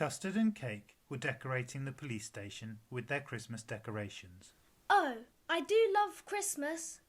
Custard and Cake were decorating the police station with their Christmas decorations. Oh, I do love Christmas.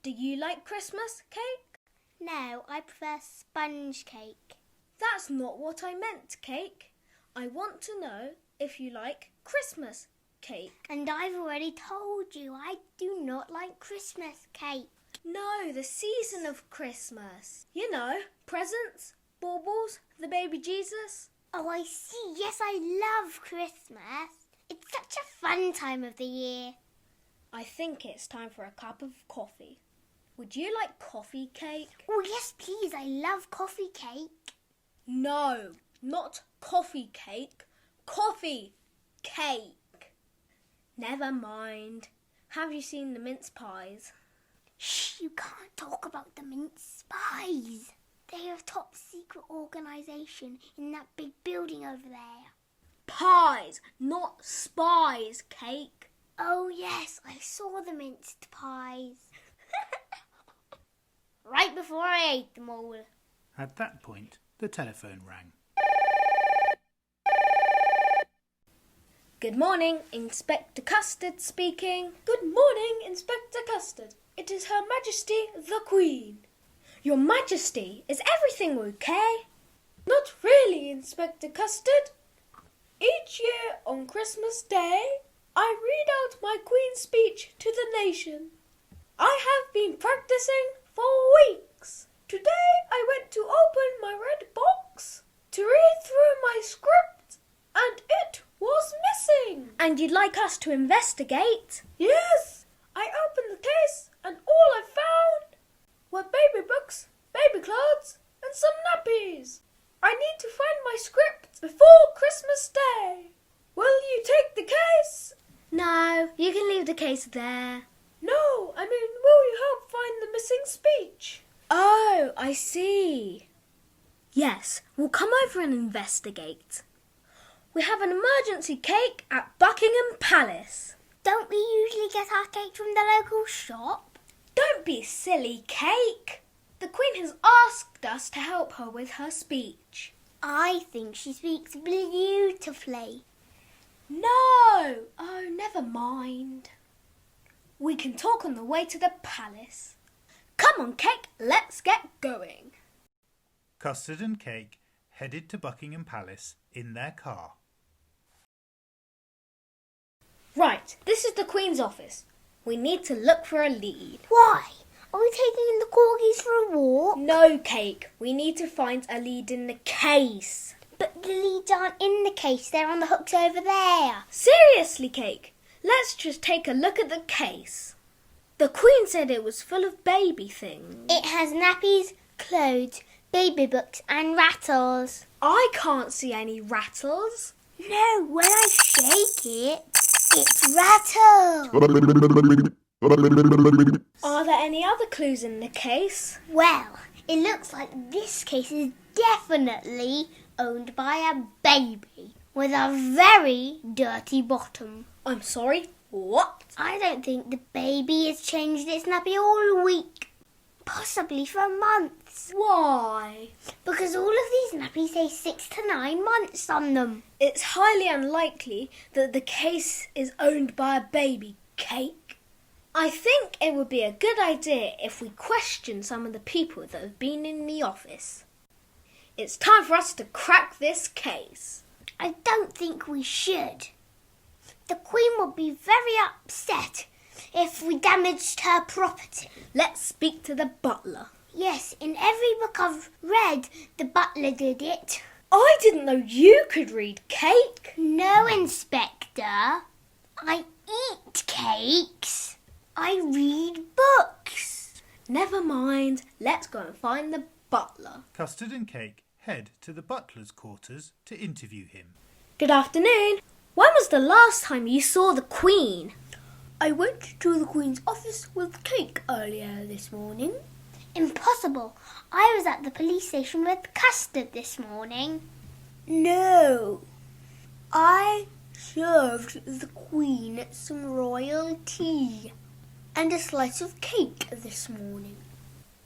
Do you like Christmas cake? No, I prefer sponge cake. That's not what I meant, Cake. I want to know if you like Christmas cake. And I've already told you I do not like Christmas cake. No, the season of Christmas. You know, presents, baubles, the baby Jesus. Oh, I see. Yes, I love Christmas. It's such a fun time of the year. I think it's time for a cup of coffee. Would you like coffee cake? Oh, yes, please. I love coffee cake. No, not coffee cake. Coffee cake. Never mind. Have you seen the mince pies? Shh, you can't talk about the mince pies. They're a top secret organisation in that big building over there. Pies, not spies, Cake. Oh, yes, I saw the minced pies. Right before I ate them all. At that point, the telephone rang. Good morning, Inspector Custard speaking. Good morning, Inspector Custard. It is Her Majesty the Queen. Your Majesty, is everything okay? Not really, Inspector Custard. Each year on Christmas Day, I read out my Queen's speech to the nation. I have been practicing for weeks. Today I went to open my red box to read through my script, and it was missing. And you'd like us to investigate? Yes. I opened the case, and all I found were baby books, baby clothes, and some nappies. I need to find my script before Christmas Day. Will you take the case? No, you can leave the case there. No, I mean, will you help find the missing speech? Oh, I see. Yes, we'll come over and investigate. We have an emergency cake at Buckingham Palace. Don't we usually get our cake from the local shop? Don't be silly, Cake. The Queen has asked us to help her with her speech. I think she speaks beautifully. No! Oh, never mind. We can talk on the way to the palace. Come on, Cake, let's get going. Custard and Cake headed to Buckingham Palace in their car. Right, this is the Queen's office. We need to look for a lead. Why? Are we taking the corgis for a walk? No, Cake. We need to find a lead in the case. But the leads aren't in the case. They're on the hooks over there. Seriously, Cake. Let's just take a look at the case. The Queen said it was full of baby things. It has nappies, clothes, baby books and rattles. I can't see any rattles. No, when I shake it, it rattles. Are there any other clues in the case? Well, it looks like this case is definitely owned by a baby with a very dirty bottom. I'm sorry, what? I don't think the baby has changed its nappy all week. Possibly for months. Why? Because all of these nappies say 6 to 9 months on them. It's highly unlikely that the case is owned by a baby, Cake. I think it would be a good idea if we question some of the people that have been in the office. It's time for us to crack this case. I don't think we should. The Queen would be very upset if we damaged her property. Let's speak to the butler. Yes, in every book I've read, the butler did it. I didn't know you could read, Cake. No, Inspector. I eat cakes. I read books. Never mind. Let's go and find the butler. Custard and Cake head to the butler's quarters to interview him. Good afternoon. When was the last time you saw the Queen? I went to the Queen's office with Cake earlier this morning. Impossible. I was at the police station with Custard this morning. No. I served the Queen some royal tea and a slice of cake this morning.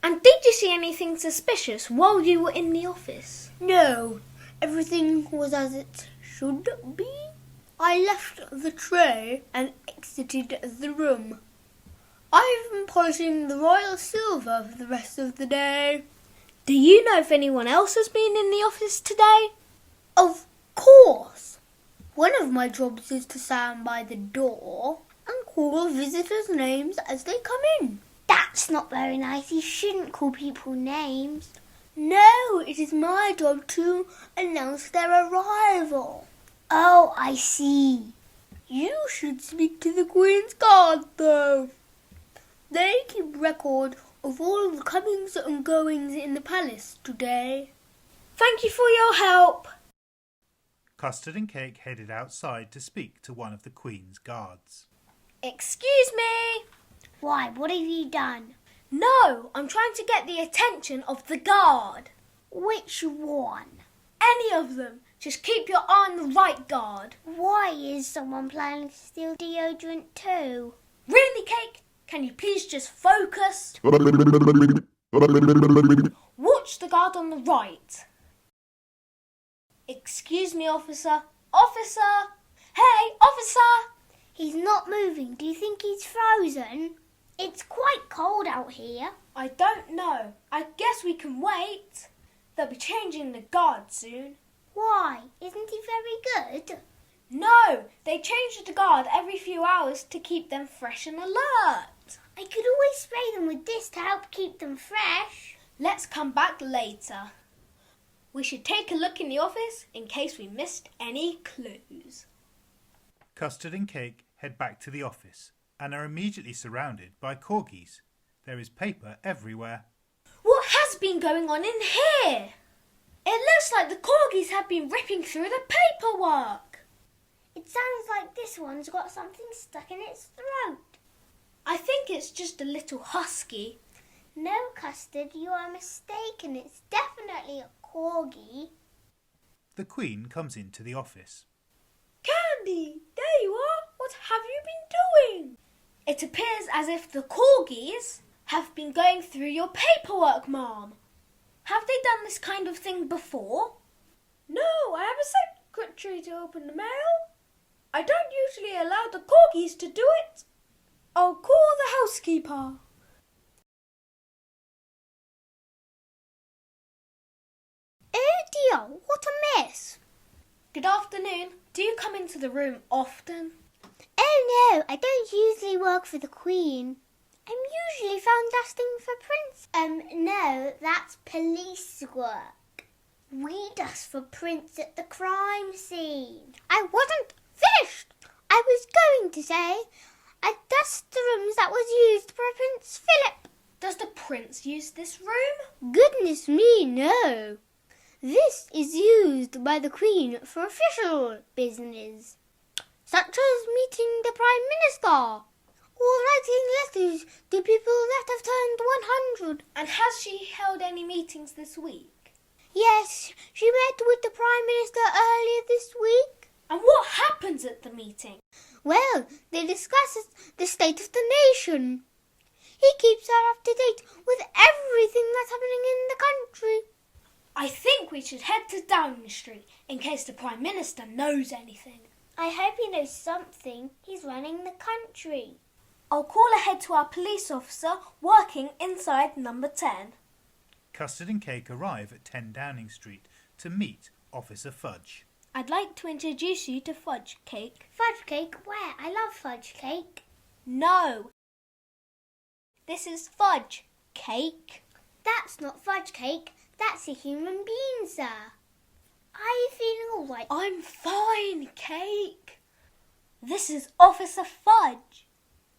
And did you see anything suspicious while you were in the office? No. Everything was as it should be. I left the tray and exited the room. I've been polishing the royal silver for the rest of the day. Do you know if anyone else has been in the office today? Of course. One of my jobs is to stand by the door and call visitors' names as they come in. That's not very nice. You shouldn't call people names. No, it is my job to announce their arrival. Oh, I see. You should speak to the Queen's Guard, though. They keep record of all the comings and goings in the palace today. Thank you for your help. Custard and Cake headed outside to speak to one of the Queen's guards. Excuse me. Why, what have you done? No, I'm trying to get the attention of the guard. Which one? Any of them. Just keep your eye on the right guard. Why is someone planning to steal deodorant too? Really, Cake? Can you please just focus? Watch the guard on the right. Excuse me, officer. Officer! Hey, officer! He's not moving. Do you think he's frozen? It's quite cold out here. I don't know. I guess we can wait. They'll be changing the guard soon. Why? Isn't he very good? No, they change the guard every few hours to keep them fresh and alert. I could always spray them with this to help keep them fresh. Let's come back later. We should take a look in the office in case we missed any clues. Custard and Cake head back to the office and are immediately surrounded by corgis. There is paper everywhere. What has been going on in here? It looks like the corgis have been ripping through the paperwork. It sounds like this one's got something stuck in its throat. I think it's just a little husky. No, Custard, you are mistaken. It's definitely a corgi. The Queen comes into the office. Candy, there you are. What have you been doing? It appears as if the corgis have been going through your paperwork, Ma'am. Have they done this kind of thing before? No, I have a secretary to open the mail. I don't usually allow the corgis to do it. I'll call the housekeeper. Oh dear, what a mess. Good afternoon. Do you come into the room often? Oh no, I don't usually work for the Queen. I'm usually found dusting for Prince. No, that's police work. We dust for Prince at the crime scene. I wasn't finished. I was going to say, I dust the rooms that was used for Prince Philip. Does the Prince use this room? Goodness me, no. This is used by the Queen for official business, such as meeting the Prime Minister or writing letters to people that have turned 100. And has she held any meetings this week? Yes, she met with the Prime Minister earlier this week. And what happens at the meeting? Well, they discuss the state of the nation. He keeps her up to date with everything that's happening in the country. I think we should head to Downing Street in case the Prime Minister knows anything. I hope he knows something. He's running the country. I'll call ahead to our police officer working inside number 10. Custard and Cake arrive at 10 Downing Street to meet Officer Fudge. I'd like to introduce you to Fudge Cake. Fudge cake? Where? I love fudge cake. No. This is Fudge Cake. That's not fudge cake. That's a human being, sir. Are you feeling all right? I'm fine, Cake. This is Officer Fudge.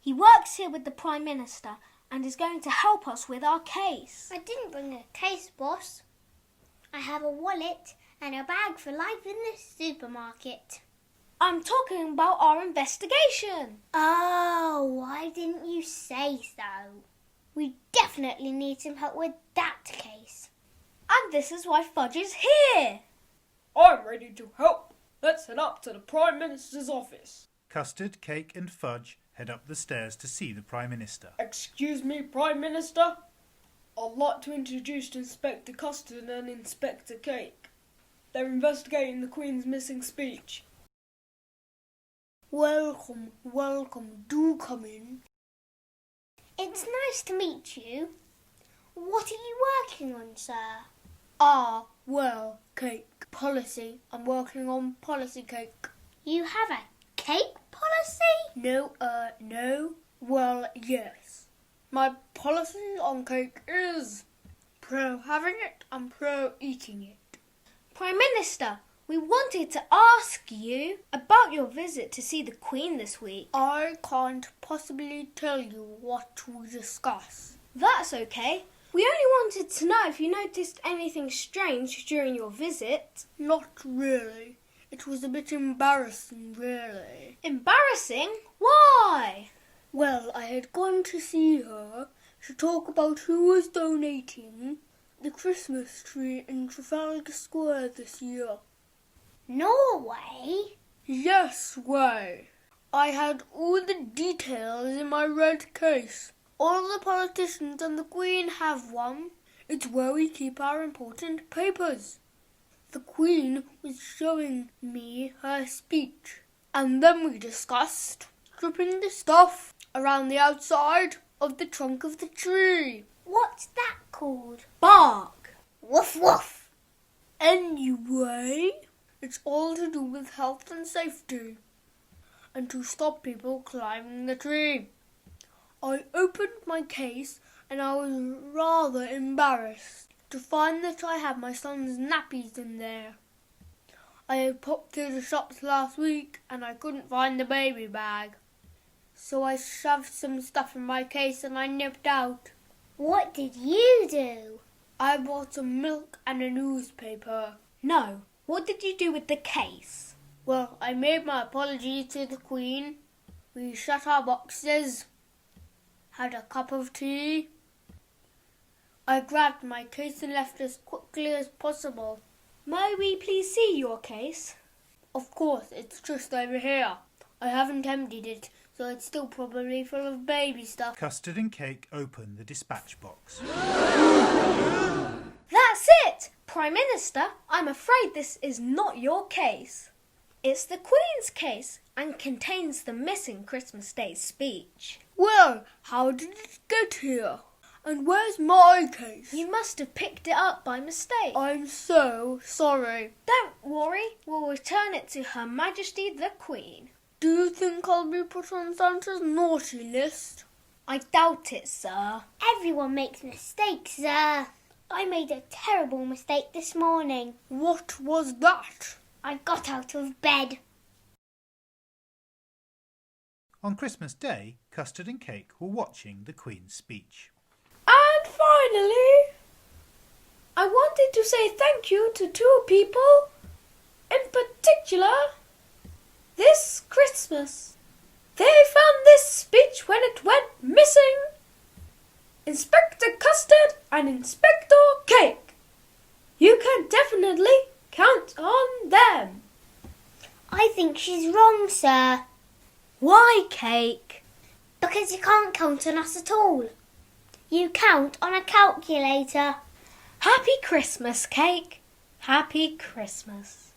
He works here with the Prime Minister and is going to help us with our case. I didn't bring a case, boss. I have a wallet and a bag for life in the supermarket. I'm talking about our investigation. Oh, why didn't you say so? We definitely need some help with that case. And this is why Fudge is here. I'm ready to help. Let's head up to the Prime Minister's office. Custard, Cake and Fudge head up the stairs to see the Prime Minister. Excuse me, Prime Minister. I'd like to introduce Inspector Custard and Inspector Cake. They're investigating the Queen's missing speech. Welcome, welcome. Do come in. It's nice to meet you. What are you working on, sir? Well, cake. Policy. I'm working on policy cake. You have a cake policy? No. Well, yes. My policy on cake is pro having it and pro eating it. Prime Minister, we wanted to ask you about your visit to see the Queen this week. I can't possibly tell you what to discuss. That's okay. We only wanted to know if you noticed anything strange during your visit. Not really. It was a bit embarrassing, really. Embarrassing? Why? Well, I had gone to see her to talk about who was donating the Christmas tree in Trafalgar Square this year. Norway? Yes, way. I had all the details in my red case. All the politicians and the Queen have one. It's where we keep our important papers. The Queen was showing me her speech, and then we discussed stripping the stuff around the outside of the trunk of the tree. What's that called? Bark. Woof woof. Anyway, it's all to do with health and safety, and to stop people climbing the tree. I opened my case and I was rather embarrassed to find that I had my son's nappies in there. I had popped to the shops last week and I couldn't find the baby bag. So I shoved some stuff in my case and I nipped out. What did you do? I bought some milk and a newspaper. No. What did you do with the case? Well, I made my apologies to the Queen. We shut our boxes, had a cup of tea. I grabbed my case and left as quickly as possible. May we please see your case? Of course, it's just over here. I haven't emptied it, so it's still probably full of baby stuff. Custard and Cake opened the dispatch box. That's it! Prime Minister, I'm afraid this is not your case. It's the Queen's case and contains the missing Christmas Day speech. Well, how did it get here? And where's my case? You must have picked it up by mistake. I'm so sorry. Don't worry, we'll return it to Her Majesty the Queen. Do you think I'll be put on Santa's naughty list? I doubt it, sir. Everyone makes mistakes, sir. I made a terrible mistake this morning. What was that? I got out of bed. On Christmas Day, Custard and Cake were watching the Queen's speech. And finally, I wanted to say thank you to two people in particular this Christmas. They found this speech when it went missing. Inspector Custard and Inspector Cake. You can definitely count on them. I think she's wrong, sir. Why, Cake? Because you can't count on us at all. You count on a calculator. Happy Christmas, Cake. Happy Christmas.